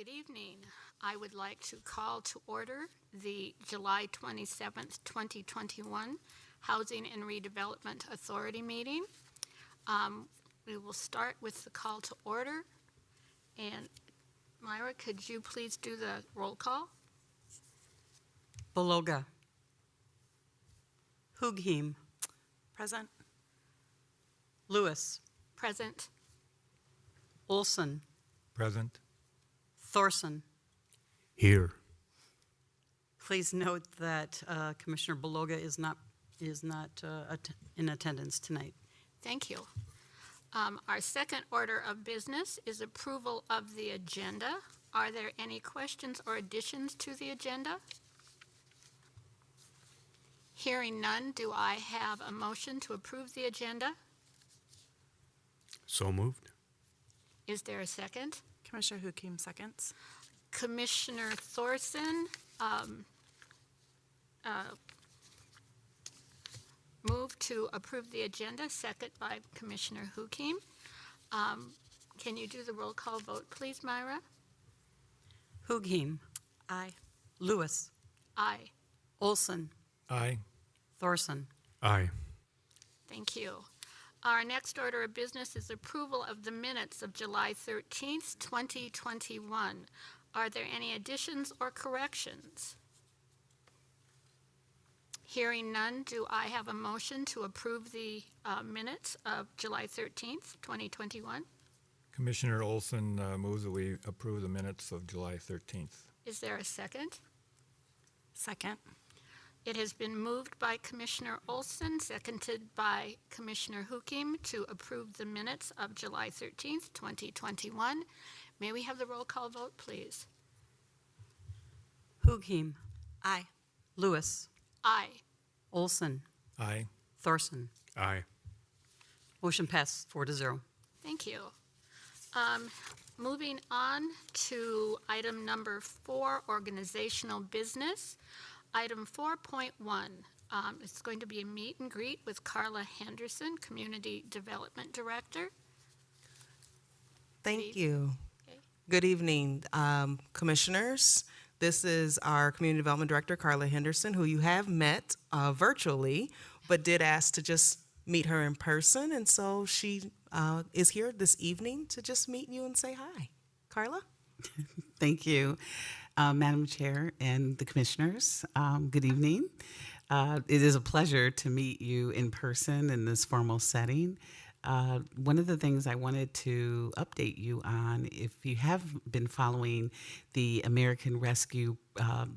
Good evening. I would like to call to order the July 27th, 2021 Housing and Redevelopment Authority meeting. We will start with the call to order. And Myra, could you please do the roll call? Beloga. Hugheim. Present. Lewis. Present. Olson. Present. Thorson. Here. Please note that Commissioner Beloga is not in attendance tonight. Thank you. Our second order of business is approval of the agenda. Are there any questions or additions to the agenda? Hearing none, do I have a motion to approve the agenda? So moved. Is there a second? Commissioner Hugheim seconds. Commissioner Thorson moved to approve the agenda, second by Commissioner Hugheim. Can you do the roll call vote, please, Myra? Hugheim. Aye. Lewis. Aye. Olson. Aye. Thorson. Aye. Thank you. Our next order of business is approval of the minutes of July 13th, 2021. Are there any additions or corrections? Hearing none, do I have a motion to approve the minutes of July 13th, 2021? Commissioner Olson moves that we approve the minutes of July 13th. Is there a second? Second. It has been moved by Commissioner Olson, seconded by Commissioner Hugheim to approve the minutes of July 13th, 2021. May we have the roll call vote, please? Hugheim. Aye. Lewis. Aye. Olson. Aye. Thorson. Aye. Motion passed 4-0. Thank you. Moving on to item number 4, organizational business. Item 4.1, it's going to be a meet and greet with Carla Henderson, Community Development Director. Thank you. Okay. Good evening, commissioners. This is our Community Development Director, Carla Henderson, who you have met virtually, but did ask to just meet her in person. And so she is here this evening to just meet you and say hi. Carla? Thank you, Madam Chair and the commissioners. Good evening. It is a pleasure to meet you in person in this formal setting. One of the things I wanted to update you on, if you have been following the American Rescue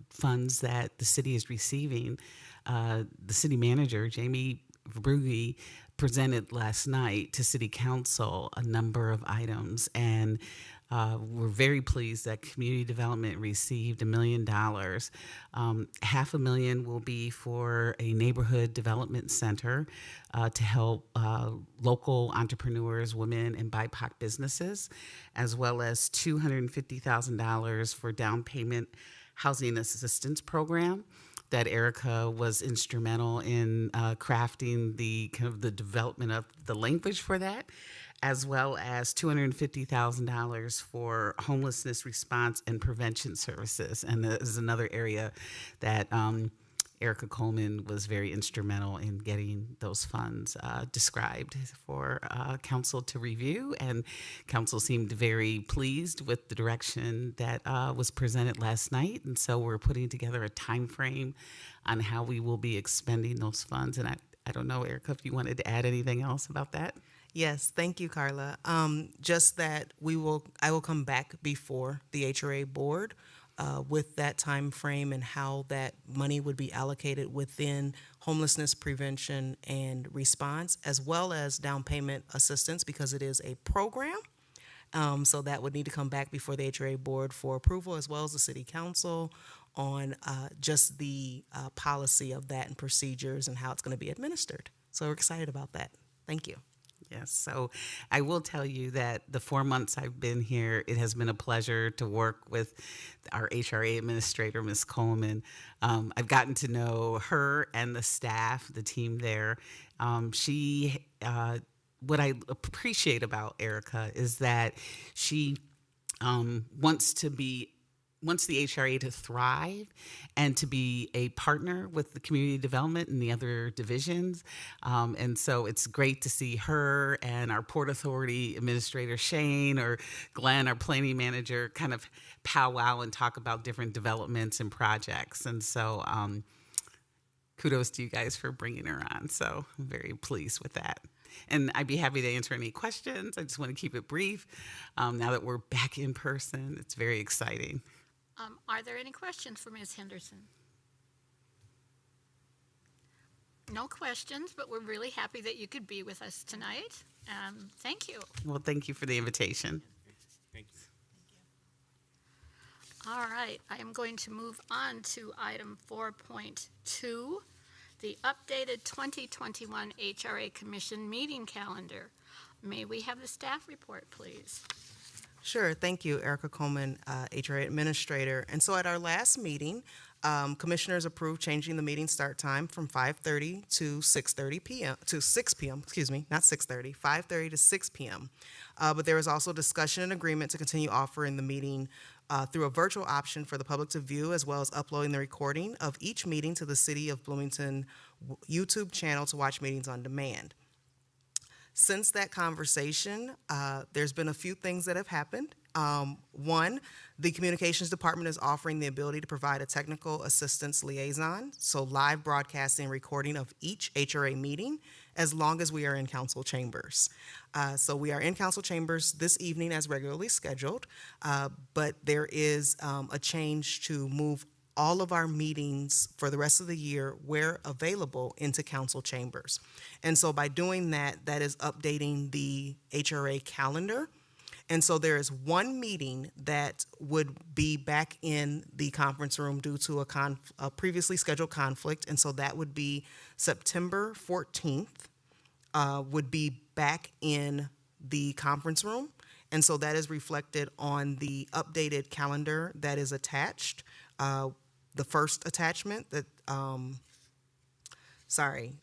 funds that the city is receiving, the city manager, Jamie Verbrugge, presented last night to City Council a number of items, and we're very pleased that community development received $1 million. $500,000 will be for a neighborhood development center to help local entrepreneurs, women, and BIPOC businesses, as well as $250,000 for down payment housing assistance program that Erica was instrumental in crafting the development of the language for that, as well as $250,000 for homelessness response and prevention services. And this is another area that Erica Coleman was very instrumental in getting those funds described for council to review. And council seemed very pleased with the direction that was presented last night. And so we're putting together a time frame on how we will be expending those funds. And I don't know, Erica, if you wanted to add anything else about that? Yes, thank you, Carla. Just that I will come back before the HRA board with that time frame and how that money would be allocated within homelessness prevention and response, as well as down payment assistance, because it is a program. So that would need to come back before the HRA board for approval, as well as the city council on just the policy of that and procedures and how it's going to be administered. So we're excited about that. Thank you. Yes, so I will tell you that the 4 months I've been here, it has been a pleasure to work with our HRA administrator, Ms. Coleman. I've gotten to know her and the staff, the team there. What I appreciate about Erica is that she wants the HRA to thrive and to be a partner with the community development and the other divisions. And so it's great to see her and our Port Authority Administrator Shane or Glenn, our planning manager, kind of powwow and talk about different developments and projects. And so kudos to you guys for bringing her on. So I'm very pleased with that. And I'd be happy to answer any questions. I just want to keep it brief. Now that we're back in person, it's very exciting. Are there any questions for Ms. Henderson? No questions, but we're really happy that you could be with us tonight. Thank you. Well, thank you for the invitation. All right, I am going to move on to item 4.2, the updated 2021 HRA Commission meeting calendar. May we have the staff report, please? Sure. Thank you, Erica Coleman, HRA Administrator. And so at our last meeting, commissioners approved changing the meeting start time from 5:30 to 6:30 p.m. to 6 p.m. Excuse me, not 6:30, 5:30 to 6 p.m. But there was also discussion and agreement to continue offering the meeting through a virtual option for the public to view, as well as uploading the recording of each meeting to the City of Bloomington YouTube channel to watch meetings on demand. Since that conversation, there's been a few things that have happened. One, the communications department is offering the ability to provide a technical assistance liaison, so live broadcasting and recording of each HRA meeting as long as we are in council chambers. So we are in council chambers this evening as regularly scheduled, but there is a change to move all of our meetings for the rest of the year, where available, into council chambers. And so by doing that, that is updating the HRA calendar. And so there is one meeting that would be back in the conference room due to a previously scheduled conflict. And so that would be September 14th, would be back in the conference room. And so that is reflected on the updated calendar that is attached. The first attachment the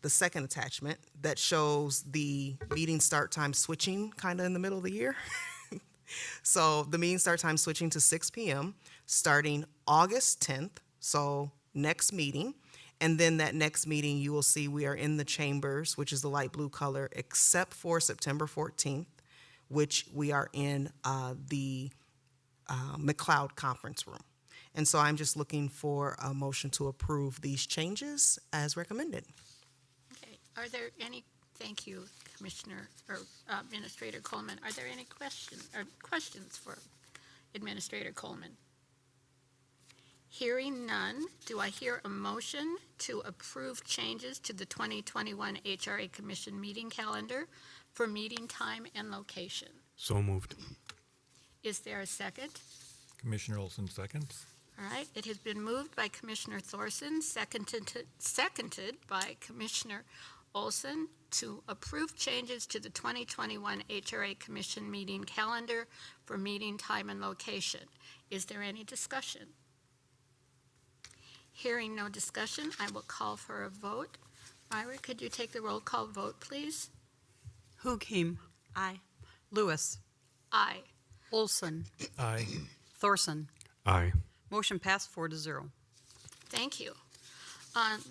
second attachment that shows the meeting start time switching kind of in the middle of the year. So the meeting start time switching to 6 p.m. starting August 10th, so next meeting. And then that next meeting, you will see we are in the chambers, which is the light blue color, except for September 14th, which we are in the McLeod conference room. And so I'm just looking for a motion to approve these changes as recommended. Okay, are there any, thank you, Commissioner, or Administrator Coleman. Are there any questions for Administrator Coleman? Hearing none, do I hear a motion to approve changes to the 2021 HRA Commission meeting calendar for meeting time and location? So moved. Is there a second? Commissioner Olson seconds. All right, it has been moved by Commissioner Thorson, seconded by Commissioner Olson to approve changes to the 2021 HRA Commission meeting calendar for meeting time and location. Is there any discussion? Hearing no discussion, I will call for a vote. Myra, could you take the roll call vote, please? Hukim. Aye. Lewis. Aye. Olson. Aye. Thorson. Aye. Motion passed 4-0. Thank you.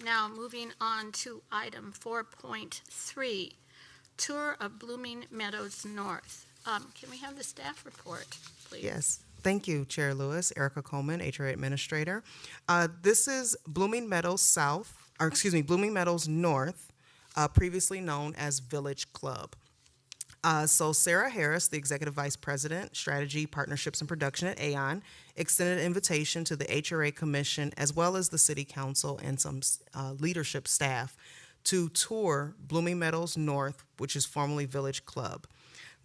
Now moving on to item 4.3, tour of Blooming Meadows North. Can we have the staff report, please? Yes. Thank you, Chair Lewis. Erica Coleman, HRA Administrator. This is Blooming Meadows Blooming Meadows North, previously known as Village Club. So Sarah Harris, the Executive Vice President, Strategy, Partnerships, and Production at Aon, extended an invitation to the HRA Commission as well as the City Council and some leadership staff to tour Blooming Meadows North, which is formerly Village Club.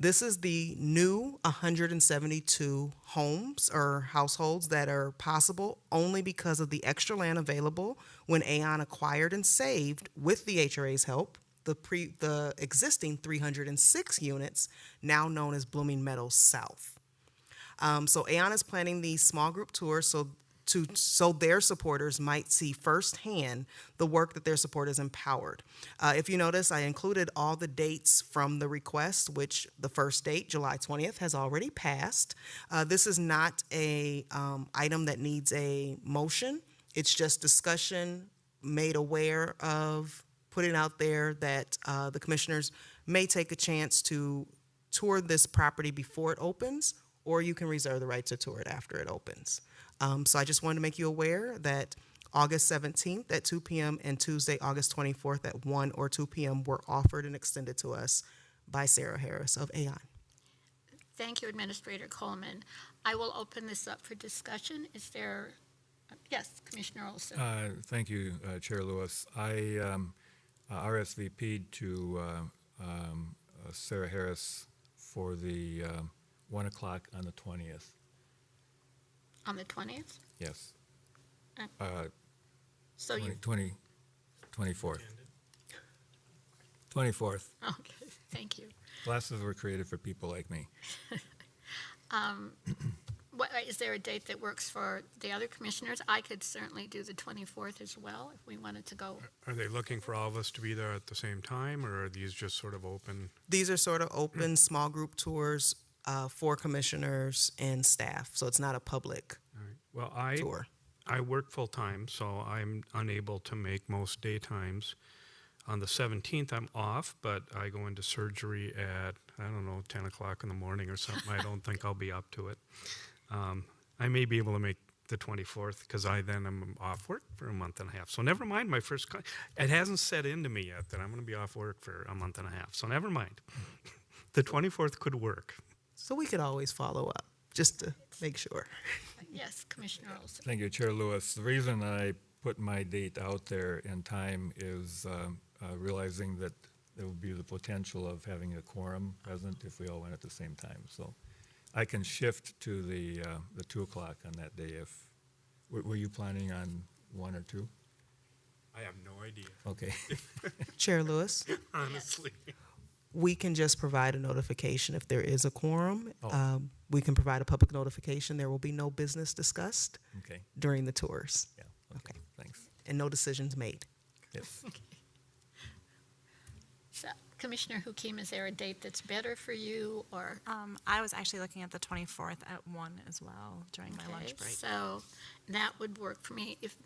This is the new 172 homes or households that are possible only because of the extra land available when Aon acquired and saved, with the HRA's help, the existing 306 units, now known as Blooming Meadows South. So Aon is planning these small group tours, so so their supporters might see firsthand the work that their supporters empowered. If you notice, I included all the dates from the request, which the first date, July 20th, has already passed. This is not a item that needs a motion. It's just discussion, made aware of, putting out there that the commissioners may take a chance to tour this property before it opens, or you can reserve the right to tour it after it opens. So I just wanted to make you aware that August 17th at 2 p.m. and Tuesday, August 24th at 1 or 2 p.m. were offered and extended to us by Sarah Harris of Aon. Thank you, Administrator Coleman. I will open this up for discussion. Is there, yes, Commissioner Olson. Thank you, Chair Lewis. I RSVP'd to Sarah Harris for the 1 o'clock on the 20th. On the 20th? Yes. So you, 24th. 24th. okay, thank you. Glasses were created for people like me. What, is there a date that works for the other commissioners? I could certainly do the 24th as well if we wanted to go. Are they looking for all of us to be there at the same time, or are these just sort of open? These are sort of open, small group tours for commissioners and staff, so it's not a public All right. Well, tour. I work full-time, so I'm unable to make most daytimes. On the 17th, I'm off, but I go into surgery at, 10 o'clock in the morning or something. I don't think I'll be up to it. I may be able to make the 24th because I then am off work for a month and a half. So never mind my first, it hasn't set into me yet that I'm going to be off work for a month and a half. So never mind. The 24th could work. So we could always follow up, just to make sure. Yes, Commissioner Olson. Thank you, Chair Lewis. The reason I put my date out there in time is realizing that there will be the potential of having a quorum present if we all went at the same time. So I can shift to the 2 o'clock on that day if, were you planning on 1 or 2? I have no idea, Okay. Chair Lewis, honestly. we can just provide a notification if there is a quorum. Oh. We can provide a public notification. There will be no business discussed Okay. during the tours, Yeah. Okay. Thanks. and no decisions made. Yes. So, Commissioner Hukim, is there a date that's better for you, or? I was actually looking at the 24th at 1 as well during my lunch Okay, break. so that would work for me. If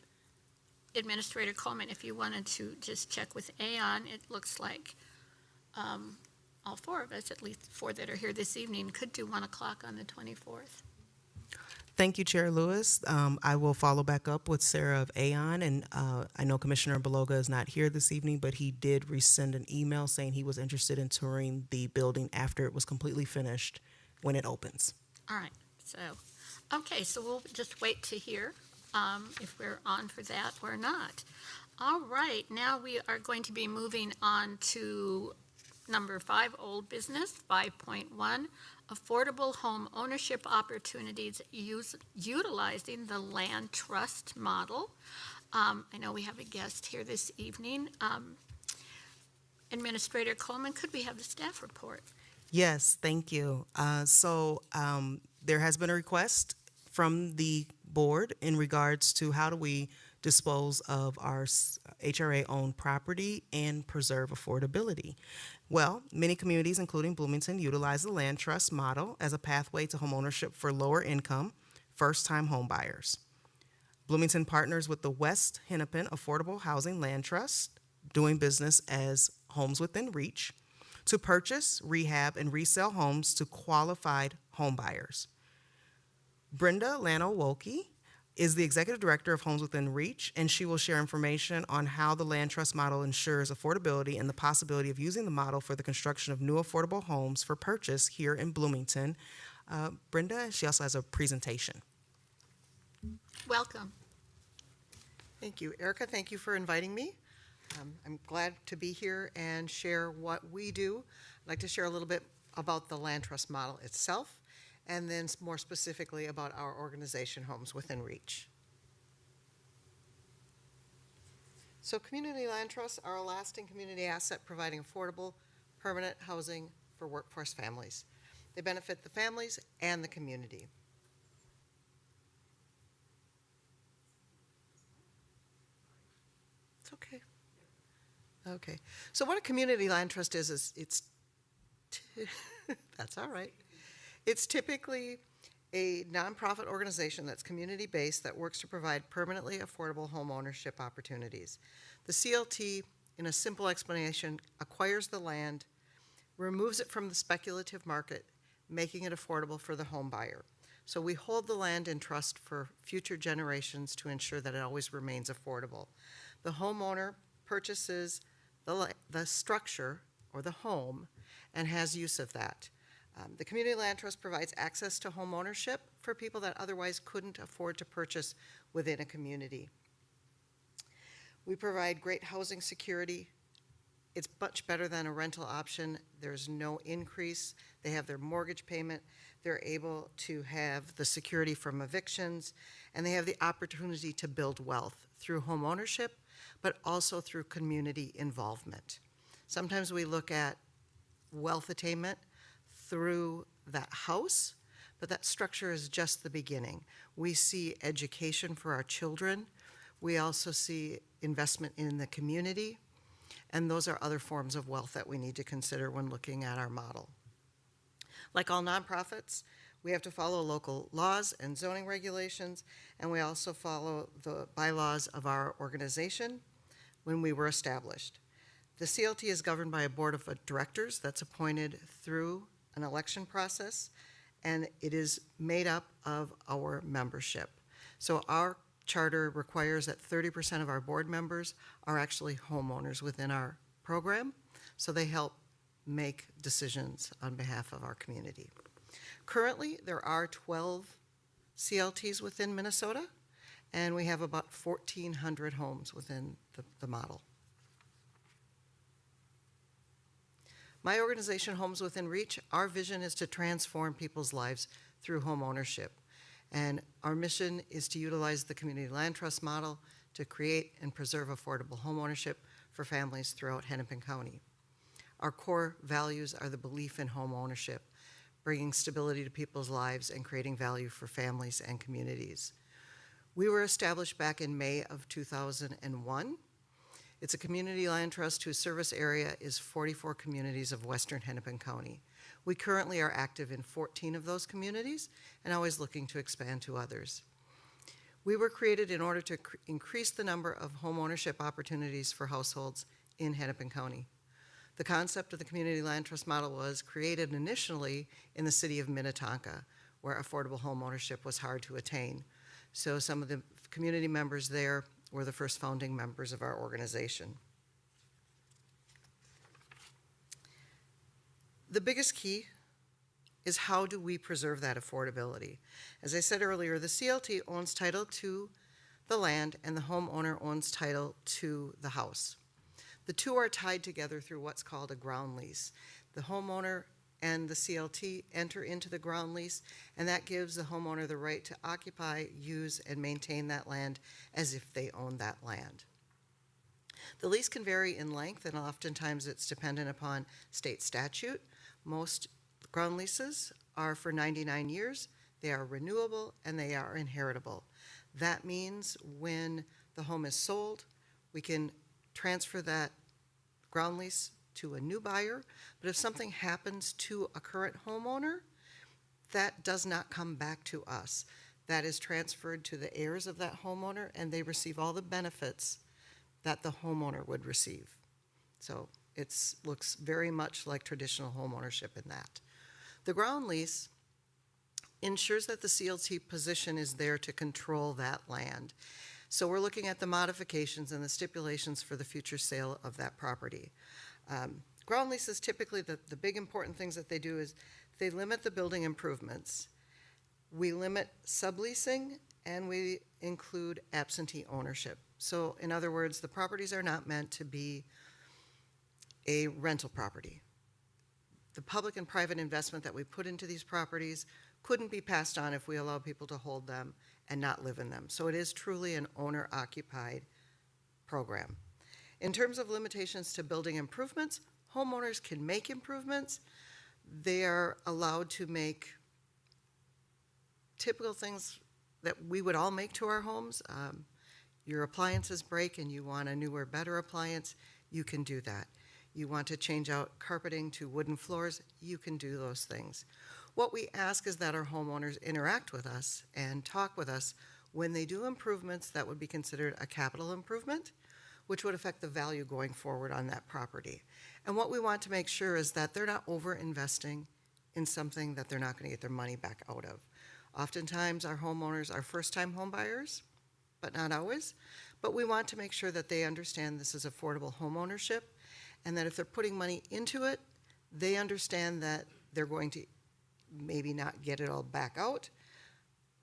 Administrator Coleman, if you wanted to just check with Aon, it looks like all four of us, at least 4 that are here this evening, could do 1 o'clock on the 24th. Thank you, Chair Lewis. I will follow back up with Sarah of Aon, and I know Commissioner Beloga is not here this evening, but he did resend an email saying he was interested in touring the building after it was completely finished when it opens. All right, so, okay, so we'll just wait to hear if we're on for that or not. All right, now we are going to be moving on to number 5, old business, 5.1, affordable home ownership opportunities utilizing the land trust model. I know we have a guest here this evening. Administrator Coleman, could we have the staff report? Yes, thank you. So there has been a request from the board in regards to how do we dispose of our HRA-owned property and preserve affordability. Well, many communities, including Bloomington, utilize the land trust model as a pathway to homeownership for lower income, first-time home buyers. Bloomington partners with the West Hennepin Affordable Housing Land Trust, doing business as Homes Within Reach, to purchase, rehab, and resell homes to qualified home buyers. Brenda Lano-Wolke is the Executive Director of Homes Within Reach, and she will share information on how the land trust model ensures affordability and the possibility of using the model for the construction of new affordable homes for purchase here in Bloomington. Brenda, she also has a presentation. Welcome. Thank you. Erica, thank you for inviting me. I'm glad to be here and share what we do. I'd like to share a little bit about the land trust model itself, and then more specifically about our organization, Homes Within Reach. So community land trusts are a lasting community asset providing affordable, permanent housing for workforce families. They benefit the families and the community. It's okay. Okay. So what a community land trust is it's, that's all right. It's typically a nonprofit organization that's community-based that works to provide permanently affordable home ownership opportunities. The CLT, in a simple explanation, acquires the land, removes it from the speculative market, making it affordable for the home buyer. So we hold the land in trust for future generations to ensure that it always remains affordable. The homeowner purchases the structure or the home and has use of that. The Community Land Trust provides access to home ownership for people that otherwise couldn't afford to purchase within a community. We provide great housing security. It's much better than a rental option. There's no increase. They have their mortgage payment. They're able to have the security from evictions, and they have the opportunity to build wealth through home ownership, but also through community involvement. Sometimes we look at wealth attainment through that house, but that structure is just the beginning. We see education for our children. We also see investment in the community, and those are other forms of wealth that we need to consider when looking at our model. Like all nonprofits, we have to follow local laws and zoning regulations, and we also follow the bylaws of our organization when we were established. The CLT is governed by a board of directors that's appointed through an election process, and it is made up of our membership. So our charter requires that 30% of our board members are actually homeowners within our program, so they help make decisions on behalf of our community. Currently, there are 12 CLTs within Minnesota, and we have about 1,400 homes within the model. My organization, Homes Within Reach, our vision is to transform people's lives through home ownership. And our mission is to utilize the Community Land Trust model to create and preserve affordable home ownership for families throughout Hennepin County. Our core values are the belief in home ownership, bringing stability to people's lives and creating value for families and communities. We were established back in May of 2001. It's a community land trust whose service area is 44 communities of western Hennepin County. We currently are active in 14 of those communities and always looking to expand to others. We were created in order to increase the number of home ownership opportunities for households in Hennepin County. The concept of the community land trust model was created initially in the city of Minnetonka, where affordable home ownership was hard to attain. So some of the community members there were the first founding members of our organization. The biggest key is how do we preserve that affordability? As I said earlier, the CLT owns title to the land and the homeowner owns title to the house. The two are tied together through what's called a ground lease. The homeowner and the CLT enter into the ground lease, and that gives the homeowner the right to occupy, use, and maintain that land as if they own that land. The lease can vary in length, and oftentimes it's dependent upon state statute. Most ground leases are for 99 years, they are renewable, and they are inheritable. That means when the home is sold, we can transfer that ground lease to a new buyer, but if something happens to a current homeowner, that does not come back to us. That is transferred to the heirs of that homeowner, and they receive all the benefits that the homeowner would receive. So it looks very much like traditional home ownership in that. The ground lease ensures that the CLT position is there to control that land. So we're looking at the modifications and the stipulations for the future sale of that property. Ground leases, typically the big important things that they do is they limit the building improvements. We limit subleasing, and we include absentee ownership. So in other words, the properties are not meant to be a rental property. The public and private investment that we put into these properties couldn't be passed on if we allow people to hold them and not live in them. So it is truly an owner-occupied program. In terms of limitations to building improvements, homeowners can make improvements. They are allowed to make typical things that we would all make to our homes. your appliances break and you want a newer, better appliance, you can do that. You want to change out carpeting to wooden floors, you can do those things. What we ask is that our homeowners interact with us and talk with us when they do improvements that would be considered a capital improvement, which would affect the value going forward on that property. And what we want to make sure is that they're not over-investing in something that they're not going to get their money back out of. Oftentimes, our homeowners are first-time home buyers, but not always. But we want to make sure that they understand this is affordable home ownership, and that if they're putting money into it, they understand that they're going to maybe not get it all back out.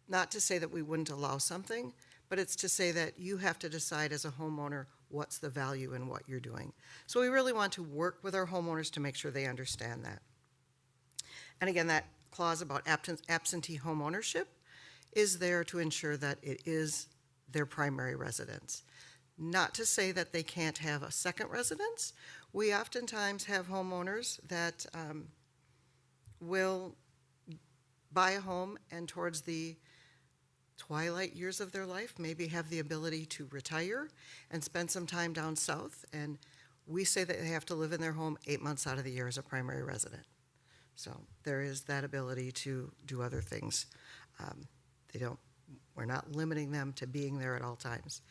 Not to say that we wouldn't allow something, but it's to say that you have to decide as a homeowner what's the value in what you're doing. So we really want to work with our homeowners to make sure they understand that. And again, that clause about absentee home ownership is there to ensure that it is their primary residence. Not to say that they can't have a second residence. We oftentimes have homeowners that will buy a home and towards the twilight years of their life maybe have the ability to retire and spend some time down south, and we say that they have to live in their home 8 months out of the year as a primary resident. So there is that ability to do other things. We're not limiting them to being there at all times.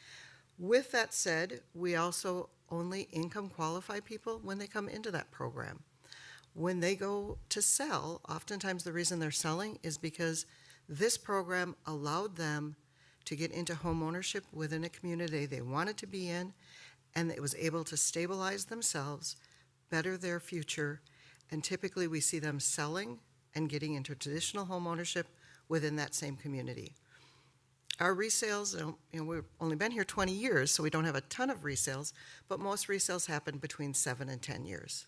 With that said, we also only income qualify people when they come into that program. When they go to sell, oftentimes the reason they're selling is because this program allowed them to get into home ownership within a community they wanted to be in, and it was able to stabilize themselves, better their future, and typically we see them selling and getting into traditional home ownership within that same community. Our resales, we've only been here 20 years, so we don't have a ton of resales, but most resales happen between 7 and 10 years.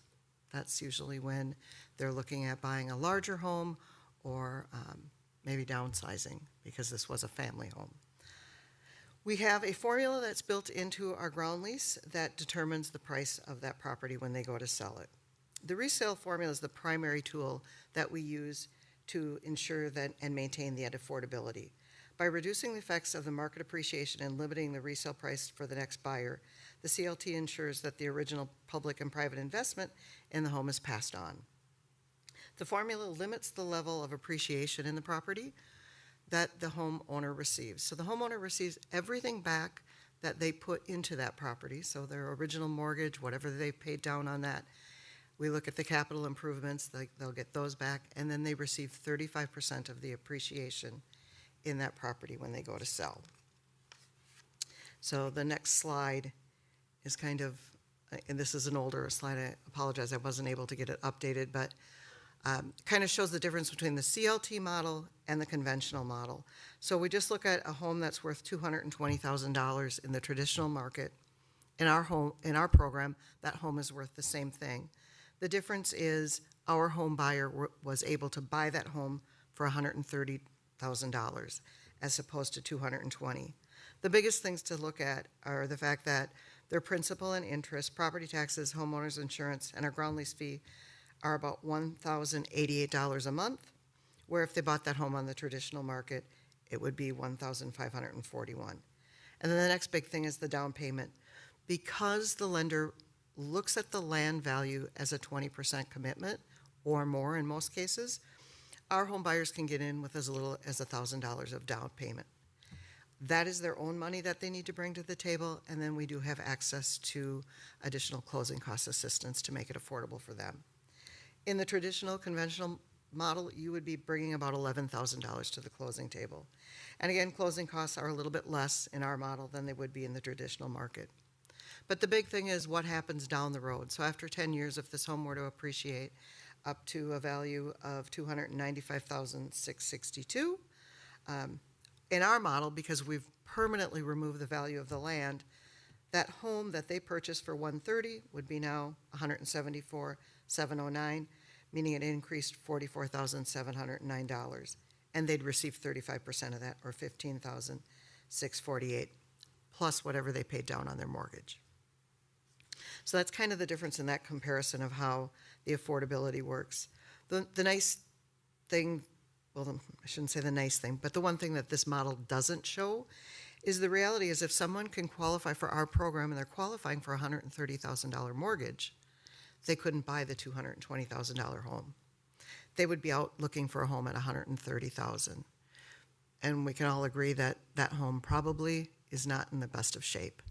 That's usually when they're looking at buying a larger home or maybe downsizing because this was a family home. We have a formula that's built into our ground lease that determines the price of that property when they go to sell it. The resale formula is the primary tool that we use to ensure that and maintain the affordability. By reducing the effects of the market appreciation and limiting the resale price for the next buyer, the CLT ensures that the original public and private investment in the home is passed on. The formula limits the level of appreciation in the property that the homeowner receives. So the homeowner receives everything back that they put into that property, so their original mortgage, whatever they paid down on that. We look at the capital improvements, they'll get those back, and then they receive 35% of the appreciation in that property when they go to sell. So the next slide is kind of, and this is an older slide, I apologize, I wasn't able to get it updated, but kind of shows the difference between the CLT model and the conventional model. So we just look at a home that's worth $220,000 in the traditional market. In our program, that home is worth the same thing. The difference is our home buyer was able to buy that home for $130,000 as opposed to $220,000. The biggest things to look at are the fact that their principal and interest, property taxes, homeowners insurance, and our ground lease fee are about $1,088 a month, where if they bought that home on the traditional market, it would be $1,541. And then the next big thing is the down payment. Because the lender looks at the land value as a 20% commitment or more in most cases, our home buyers can get in with as little as $1,000 of down payment. That is their own money that they need to bring to the table, and then we do have access to additional closing cost assistance to make it affordable for them. In the traditional conventional model, you would be bringing about $11,000 to the closing table. And again, closing costs are a little bit less in our model than they would be in the traditional market. But the big thing is what happens down the road. So after 10 years, if this home were to appreciate up to a value of $295,662, in our model, because we've permanently removed the value of the land, that home that they purchased for $130,000 would be now $174,709, meaning it increased $44,709, and they'd receive 35% of that, or $15,648, plus whatever they paid down on their mortgage. So that's kind of the difference in that comparison of how the affordability works. The nice thing, well, I shouldn't say the nice thing, but the one thing that this model doesn't show is the reality is if someone can qualify for our program and they're qualifying for a $130,000 mortgage, they couldn't buy the $220,000 home. They would be out looking for a home at $130,000. And we can all agree that that home probably is not in the best of shape.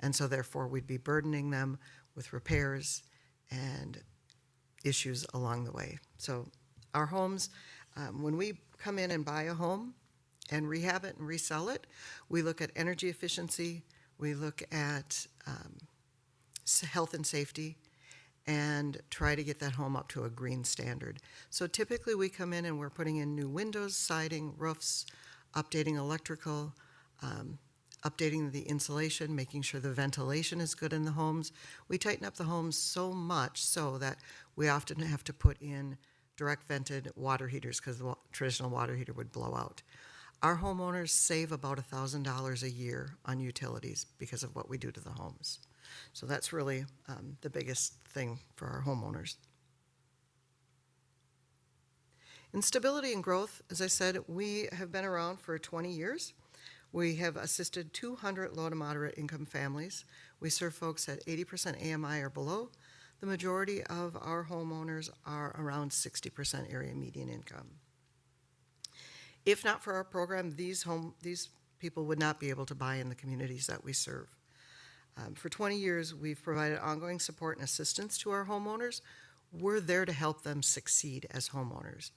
And so therefore we'd be burdening them with repairs and issues along the way. So our homes, when we come in and buy a home and rehab it and resell it, we look at energy efficiency, we look at health and safety, and try to get that home up to a green standard. So typically we come in and we're putting in new windows, siding, roofs, updating electrical, updating the insulation, making sure the ventilation is good in the homes. We tighten up the homes so much so that we often have to put in direct vented water heaters because the traditional water heater would blow out. Our homeowners save about $1,000 a year on utilities because of what we do to the homes. So that's really the biggest thing for our homeowners. In stability and growth, as I said, we have been around for 20 years. We have assisted 200 low to moderate income families. We serve folks at 80% AMI or below. The majority of our homeowners are around 60% area median income. If not for our program, these people would not be able to buy in the communities that we serve. For 20 years, we've provided ongoing support and assistance to our homeowners. We're there to help them succeed as homeowners.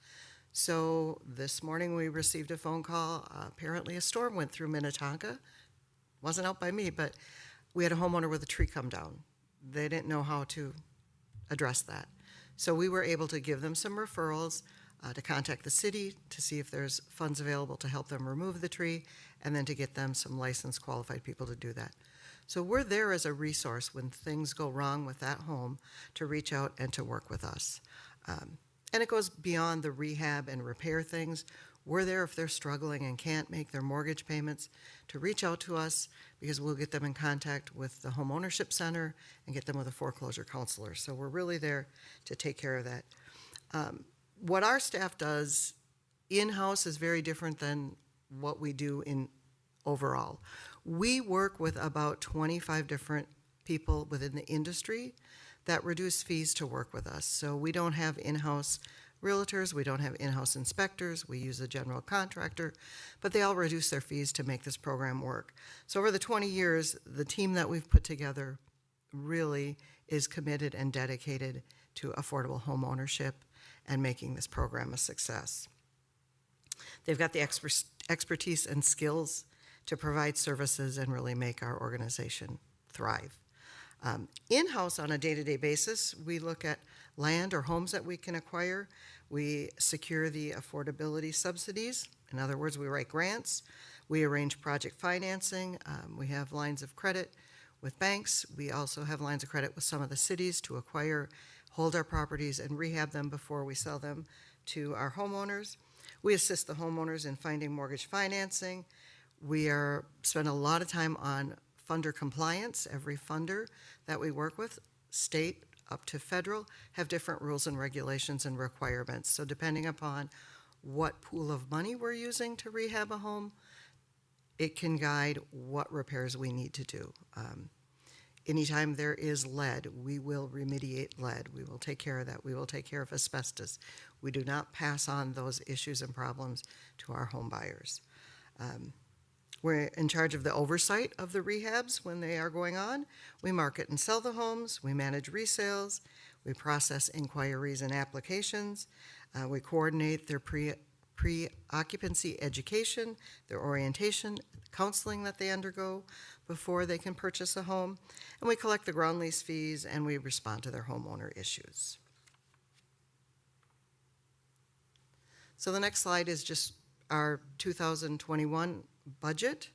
So this morning we received a phone call. Apparently a storm went through Minnetonka. Wasn't out by me, but we had a homeowner with a tree come down. They didn't know how to address that. So we were able to give them some referrals, to contact the city to see if there's funds available to help them remove the tree, and then to get them some licensed qualified people to do that. So we're there as a resource when things go wrong with that home to reach out and to work with us. And it goes beyond the rehab and repair things. We're there if they're struggling and can't make their mortgage payments to reach out to us because we'll get them in contact with the home ownership center and get them with a foreclosure counselor. So we're really there to take care of that. What our staff does in-house is very different than what we do in overall. We work with about 25 different people within the industry that reduce fees to work with us. So we don't have in-house realtors, we don't have in-house inspectors, we use a general contractor, but they all reduce their fees to make this program work. So over the 20 years, the team that we've put together really is committed and dedicated to affordable home ownership and making this program a success. They've got the expertise and skills to provide services and really make our organization thrive. In-house on a day-to-day basis, we look at land or homes that we can acquire. We secure the affordability subsidies. In other words, we write grants. We arrange project financing. We have lines of credit with banks. We also have lines of credit with some of the cities to acquire, hold our properties, and rehab them before we sell them to our homeowners. We assist the homeowners in finding mortgage financing. We spend a lot of time on funder compliance. Every funder that we work with, state up to federal, have different rules and regulations and requirements. So depending upon what pool of money we're using to rehab a home, it can guide what repairs we need to do. Anytime there is lead, we will remediate lead. We will take care of that. We will take care of asbestos. We do not pass on those issues and problems to our home buyers. We're in charge of the oversight of the rehabs when they are going on. We market and sell the homes. We manage resales. We process inquiries and applications. We coordinate their pre-occupancy education, their orientation, counseling that they undergo before they can purchase a home. And we collect the ground lease fees and we respond to their homeowner issues. So the next slide is just our 2021 budget.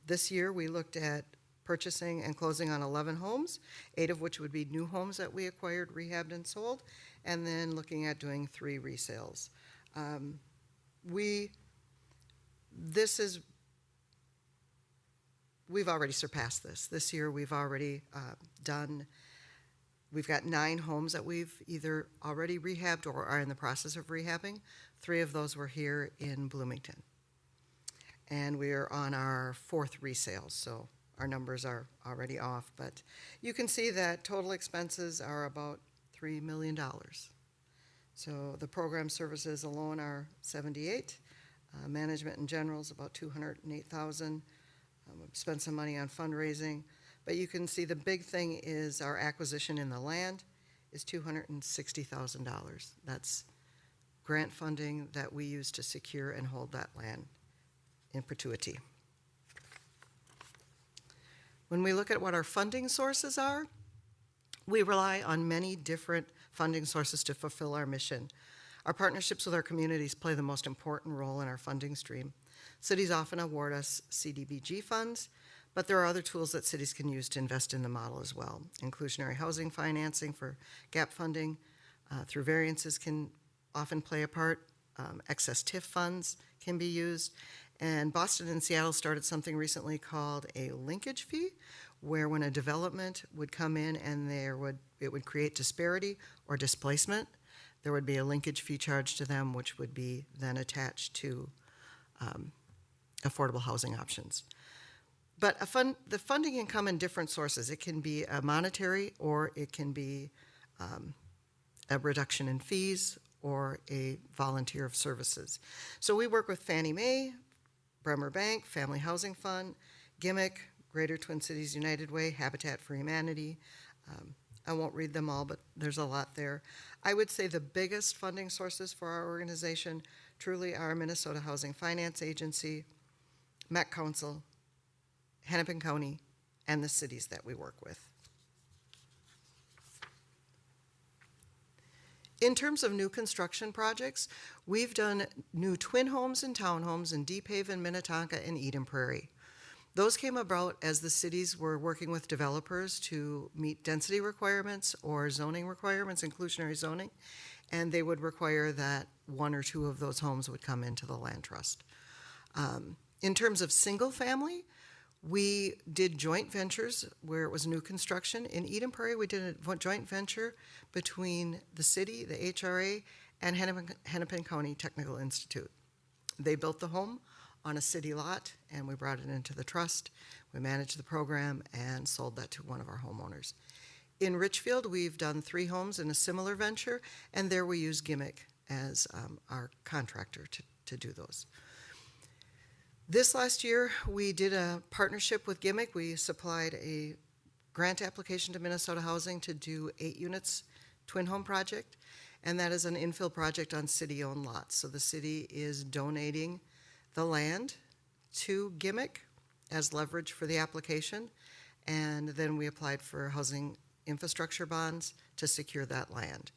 This year we looked at purchasing and closing on 11 homes, 8 of which would be new homes that we acquired, rehabbed, and sold, and then looking at doing 3 resales. We've already surpassed this. This year we've already we've got 9 homes that we've either already rehabbed or are in the process of rehabbing. 3 of those were here in Bloomington. and we are on our 4th resale, so our numbers are already off. But you can see that total expenses are about $3 million. So the program services alone are 78. Management in general is about 208,000. We've spent some money on fundraising, but you can see the big thing is our acquisition in the land is $260,000. That's grant funding that we use to secure and hold that land in perpetuity. When we look at what our funding sources are, we rely on many different funding sources to fulfill our mission. Our partnerships with our communities play the most important role in our funding stream. Cities often award us CDBG funds, but there are other tools that cities can use to invest in the model as well. Inclusionary housing financing for gap funding through variances can often play a part. Excess TIF funds can be used. And Boston and Seattle started something recently called a linkage fee, where when a development would come in and it would create disparity or displacement, there would be a linkage fee charged to them, which would be then attached to affordable housing options. But the funding can come in different sources. It can be a monetary, or it can be a reduction in fees, or a volunteer of services. So we work with Fannie Mae, Bremer Bank, Family Housing Fund, Gimmick, Greater Twin Cities United Way, Habitat for Humanity. I won't read them all, but there's a lot there. I would say the biggest funding sources for our organization truly are Minnesota Housing Finance Agency, Met Council, Hennepin County, and the cities that we work with. In terms of new construction projects, we've done new twin homes and townhomes in Deep Haven, Minnetonka, and Eden Prairie. Those came about as the cities were working with developers to meet density requirements or zoning requirements, inclusionary zoning, and they would require that 1 or 2 of those homes would come into the land trust. In terms of single family, we did joint ventures where it was new construction. In Eden Prairie, we did a joint venture between the city, the HRA, and Hennepin County Technical Institute. They built the home on a city lot, and we brought it into the trust. We managed the program and sold that to one of our homeowners. In Richfield, we've done 3 homes in a similar venture, and there we use Gimmick as our contractor to do those. This last year, we did a partnership with Gimmick. We supplied a grant application to Minnesota Housing to do 8 units twin home project, and that is an infill project on city-owned lots. So the city is donating the land to Gimmick as leverage for the application, and then we applied for housing infrastructure bonds to secure that land.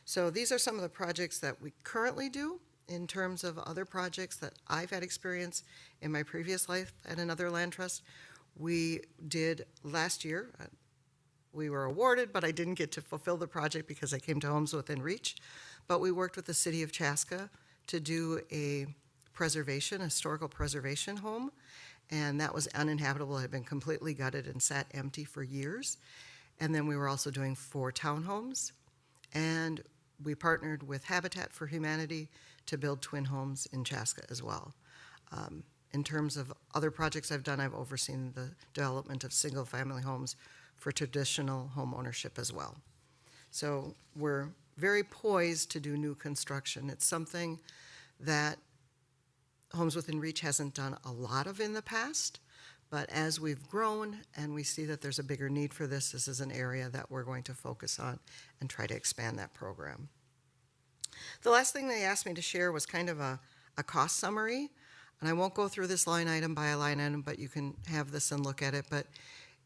So these are some of the projects that we currently do. In terms of other projects that I've had experience in my previous life at another land trust, we did last year, we were awarded, but I didn't get to fulfill the project because I came to Homes Within Reach, but we worked with the city of Chaska to do a historical preservation home, and that was uninhabitable. It had been completely gutted and sat empty for years. And then we were also doing 4 townhomes, and we partnered with Habitat for Humanity to build twin homes in Chaska as well. In terms of other projects I've done, I've overseen the development of single-family homes for traditional home ownership as well. So we're very poised to do new construction. It's something that Homes Within Reach hasn't done a lot of in the past, but as we've grown and we see that there's a bigger need for this, this is an area that we're going to focus on and try to expand that program. The last thing they asked me to share was kind of a cost summary, and I won't go through this line item by line item, but you can have this and look at it. But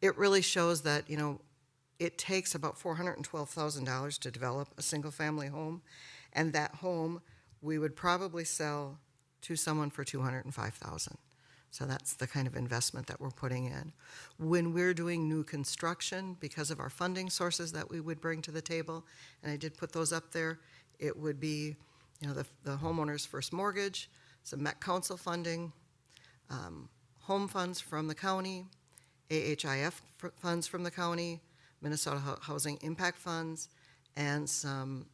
it really shows that, it takes about $412,000 to develop a single-family home, and that home we would probably sell to someone for $205,000. So that's the kind of investment that we're putting in. When we're doing new construction, because of our funding sources that we would bring to the table, and I did put those up there, it would be, the homeowner's first mortgage, some Met Council funding, home funds from the county, AHIF funds from the county, Minnesota Housing Impact Funds, and some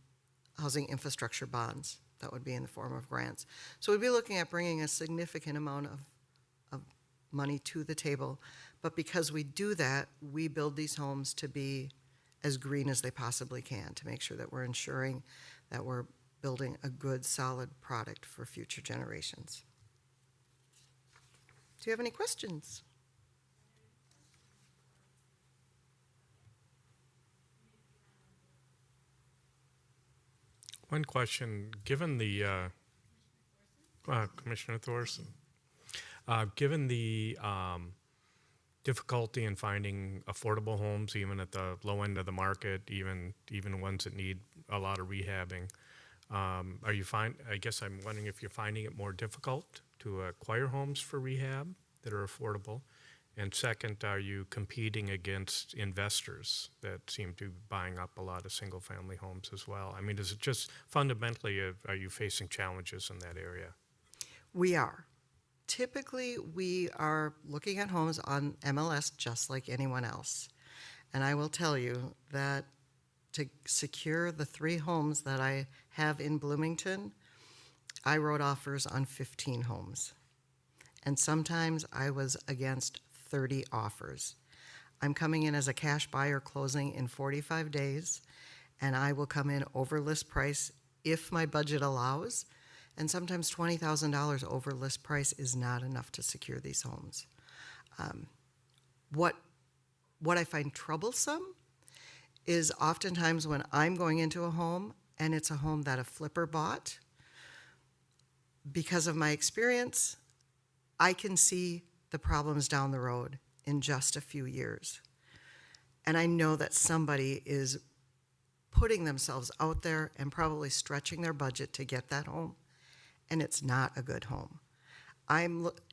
housing infrastructure bonds that would be in the form of grants. So we'd be looking at bringing a significant amount of money to the table. But because we do that, we build these homes to be as green as they possibly can, to make sure that we're ensuring that we're building a good, solid product for future generations. Do you have any questions? One question, given the, Commissioner Thorson, given the difficulty in finding affordable homes, even at the low end of the market, even ones that need a lot of rehabbing, I guess I'm wondering if you're finding it more difficult to acquire homes for rehab that are affordable? And second, are you competing against investors that seem to be buying up a lot of single-family homes as well? I mean, is it just fundamentally, are you facing challenges in that area? We are. Typically, we are looking at homes on MLS just like anyone else. And I will tell you that to secure the 3 homes that I have in Bloomington, I wrote offers on 15 homes. And sometimes I was against 30 offers. I'm coming in as a cash buyer closing in 45 days, and I will come in over list price if my budget allows. And sometimes $20,000 over list price is not enough to secure these homes. What I find troublesome is oftentimes when I'm going into a home and it's a home that a flipper bought, because of my experience, I can see the problems down the road in just a few years. And I know that somebody is putting themselves out there and probably stretching their budget to get that home, and it's not a good home.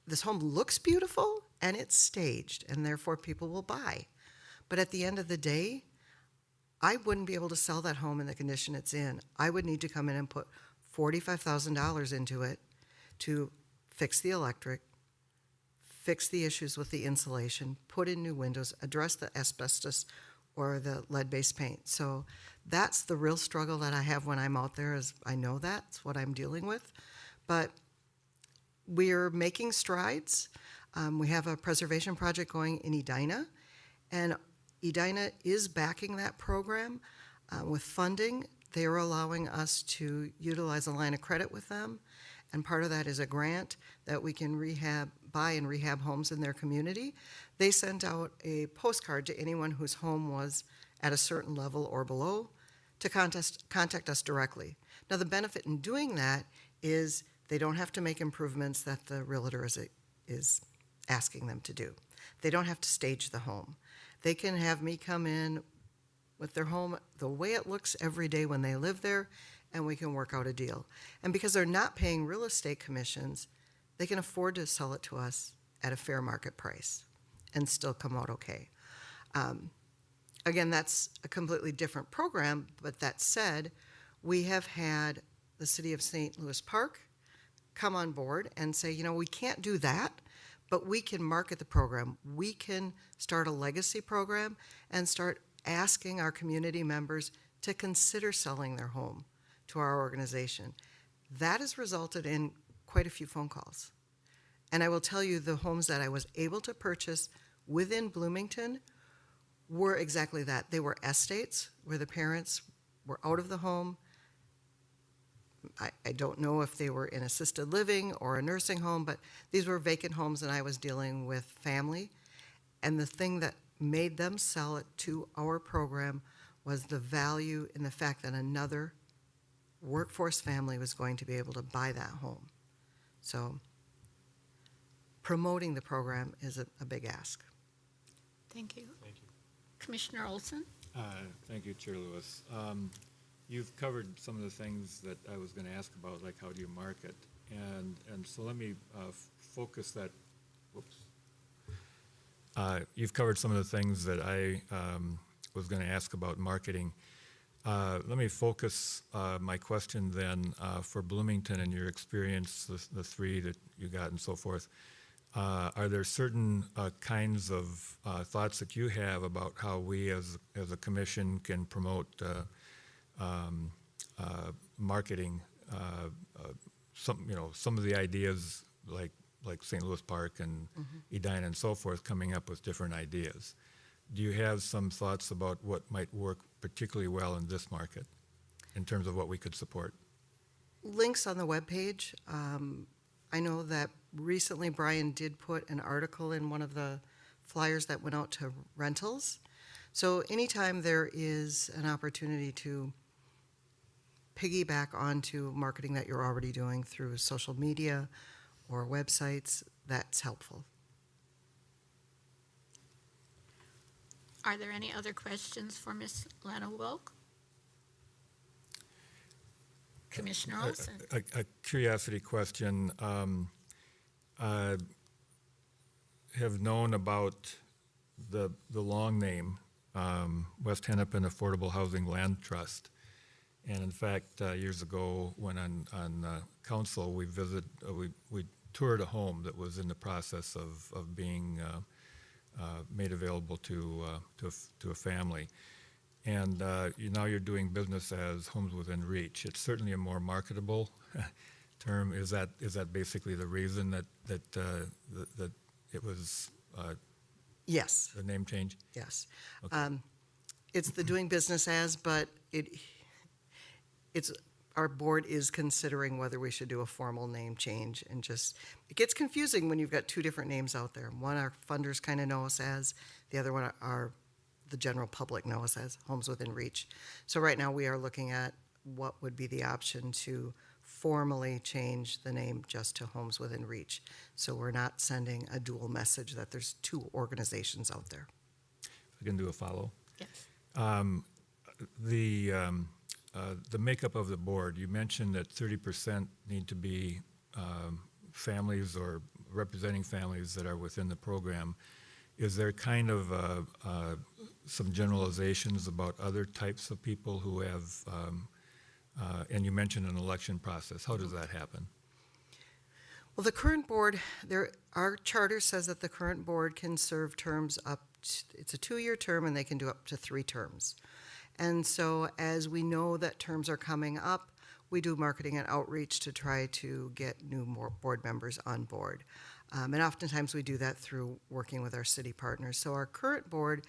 This home looks beautiful and it's staged, and therefore people will buy. But at the end of the day, I wouldn't be able to sell that home in the condition it's in. I would need to come in and put $45,000 into it to fix the electric, fix the issues with the insulation, put in new windows, address the asbestos or the lead-based paint. So that's the real struggle that I have when I'm out there, is I know that's what I'm dealing with. But we're making strides. We have a preservation project going in Edina, and Edina is backing that program with funding. They are allowing us to utilize a line of credit with them, and part of that is a grant that we can buy and rehab homes in their community. They sent out a postcard to anyone whose home was at a certain level or below to contact us directly. Now, the benefit in doing that is they don't have to make improvements that the realtor is asking them to do. They don't have to stage the home. They can have me come in with their home the way it looks every day when they live there, and we can work out a deal. And because they're not paying real estate commissions, they can afford to sell it to us at a fair market price and still come out okay. Again, that's a completely different program, but that said, we have had the city of St. Louis Park come on board and say, you know, we can't do that, but we can market the program. We can start a legacy program and start asking our community members to consider selling their home to our organization. That has resulted in quite a few phone calls. And I will tell you, the homes that I was able to purchase within Bloomington were exactly that. They were estates where the parents were out of the home. I don't know if they were in assisted living or a nursing home, but these were vacant homes, and I was dealing with family. And the thing that made them sell it to our program was the value in the fact that another workforce family was going to be able to buy that home. So promoting the program is a big ask. Thank you. Thank you. Commissioner Olson? Thank you, Chair Lewis. You've covered some of the things that I was going to ask about, like how do you market, and so let me focus that. Whoops. You've covered some of the things that I was going to ask about marketing. Let me focus my question then for Bloomington and your experience, the 3 that you got and so forth. Are there certain kinds of thoughts that you have about how we as a commission can promote marketing? Some of the ideas like like St. Louis Park and Edina and so forth, coming up with different ideas. Do you have some thoughts about what might work particularly well in this market in terms of what we could support? Links on the webpage. I know that recently Brian did put an article in one of the flyers that went out to rentals. So anytime there is an opportunity to piggyback onto marketing that you're already doing through social media or websites, that's helpful. Are there any other questions for Ms. Lana Wilk? Commissioner Olson? A curiosity question. Have known about the long name, West Hennepin Affordable Housing Land Trust. And in fact, years ago, when on council, we toured a home that was in the process of being made available to a family. And now you're doing business as Homes Within Reach. It's certainly a more marketable term. Is that basically the reason that it was Yes. the name change? Yes. Okay. It's the doing business as, but it's our board is considering whether we should do a formal name change, and just it gets confusing when you've got two different names out there. One our funders kind of know us as, the other one the general public know us as Homes Within Reach. So right now we are looking at what would be the option to formally change the name just to Homes Within Reach. So we're not sending a dual message that there's two organizations out there. I can do a follow. Yes. The makeup of the board, you mentioned that 30% need to be families or representing families that are within the program. Is there kind of some generalizations about other types of people who have, and you mentioned an election process. How does that happen? Well, the current board, our charter says that the current board can serve terms it's a 2-year term, and they can do up to 3 terms. And so as we know that terms are coming up, we do marketing and outreach to try to get more board members on board. And oftentimes we do that through working with our city partners. So our current board,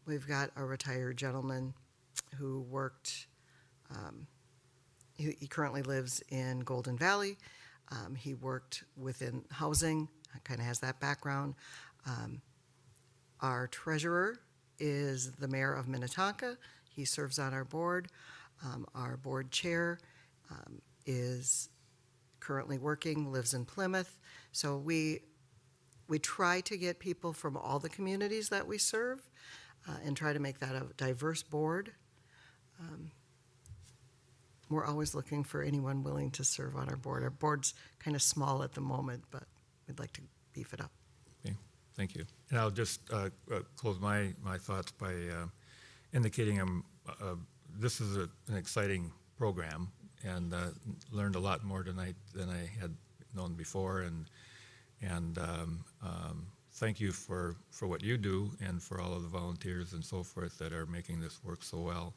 we've got a retired gentleman who worked, he currently lives in Golden Valley. He worked within housing, kind of has that background. Our treasurer is the mayor of Minnetonka. He serves on our board. Our board chair is currently working, lives in Plymouth. So we try to get people from all the communities that we serve and try to make that a diverse board. We're always looking for anyone willing to serve on our board. Our board's kind of small at the moment, but we'd like to beef it up. Okay, thank you. And I'll just close my thoughts by indicating this is an exciting program, and learned a lot more tonight than I had known before, and thank you for what you do and for all of the volunteers and so forth that are making this work so well.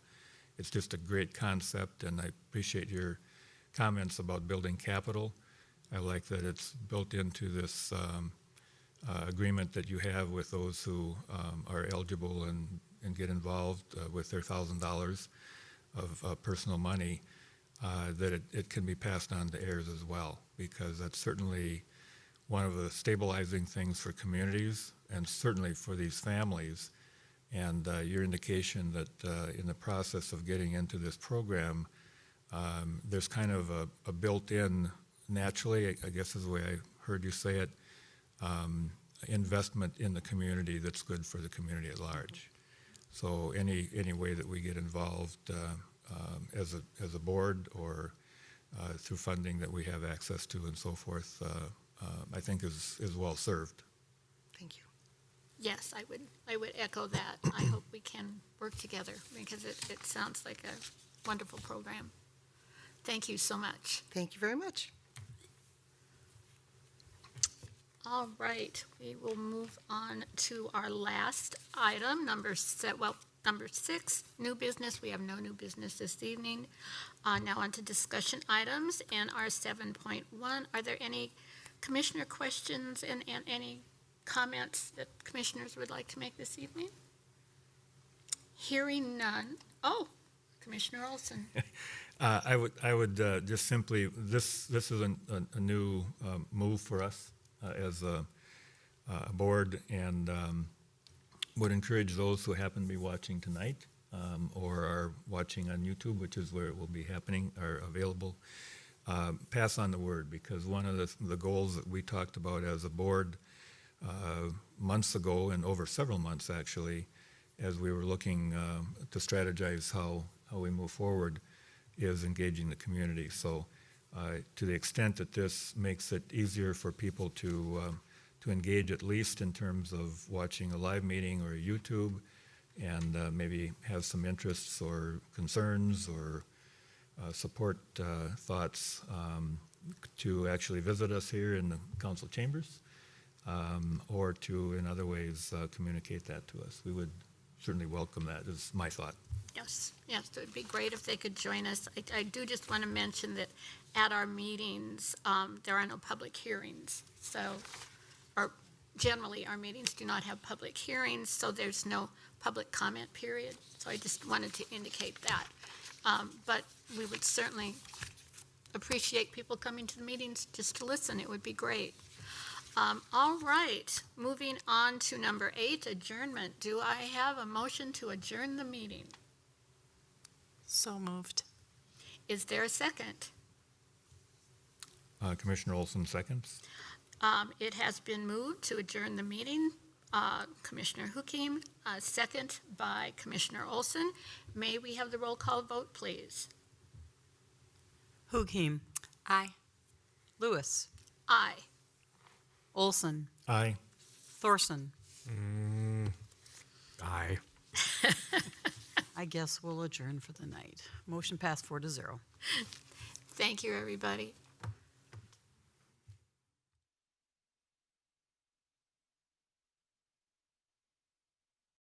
It's just a great concept, and I appreciate your comments about building capital. I like that it's built into this agreement that you have with those who are eligible and get involved with their $1,000 of personal money, that it can be passed on to heirs as well, because that's certainly one of the stabilizing things for communities and certainly for these families. And your indication that in the process of getting into this program, there's kind of a built-in, naturally, I guess is the way I heard you say it, investment in the community that's good for the community at large. So any way that we get involved as a board or through funding that we have access to and so forth, I think is well served. Thank you. Yes, I would echo that. I hope we can work together because it sounds like a wonderful program. Thank you so much. Thank you very much. All right, we will move on to our last item, number 6, new business. We have no new business this evening. Now on to discussion items and our 7.1. Are there any Commissioner questions and any comments that commissioners would like to make this evening? Hearing none. Oh, Commissioner Olson. I would just simply, this is a new move for us as a board, and would encourage those who happen to be watching tonight or are watching on YouTube, which is where it will be happening, or available, pass on the word, because one of the goals that we talked about as a board months ago, and over several months actually, as we were looking to strategize how we move forward, is engaging the community. So to the extent that this makes it easier for people to engage, at least in terms of watching a live meeting or a YouTube, and maybe have some interests or concerns or support thoughts, to actually visit us here in the council chambers, or to in other ways communicate that to us. We would certainly welcome that, is my thought. Yes, it would be great if they could join us. I do just want to mention that at our meetings, there are no public hearings. So, or generally, our meetings do not have public hearings, so there's no public comment period. So I just wanted to indicate that. But we would certainly appreciate people coming to the meetings just to listen. It would be great. All right, moving on to number 8, adjournment. Do I have a motion to adjourn the meeting? So moved. Is there a second? Commissioner Olson seconds. It has been moved to adjourn the meeting. Commissioner Hukim, second by Commissioner Olson. May we have the roll call vote, please? Hukim. Aye. Lewis. Aye. Olson. Aye. Thorson. Aye. I guess we'll adjourn for the night. Motion passed 4-0. Thank you, everybody.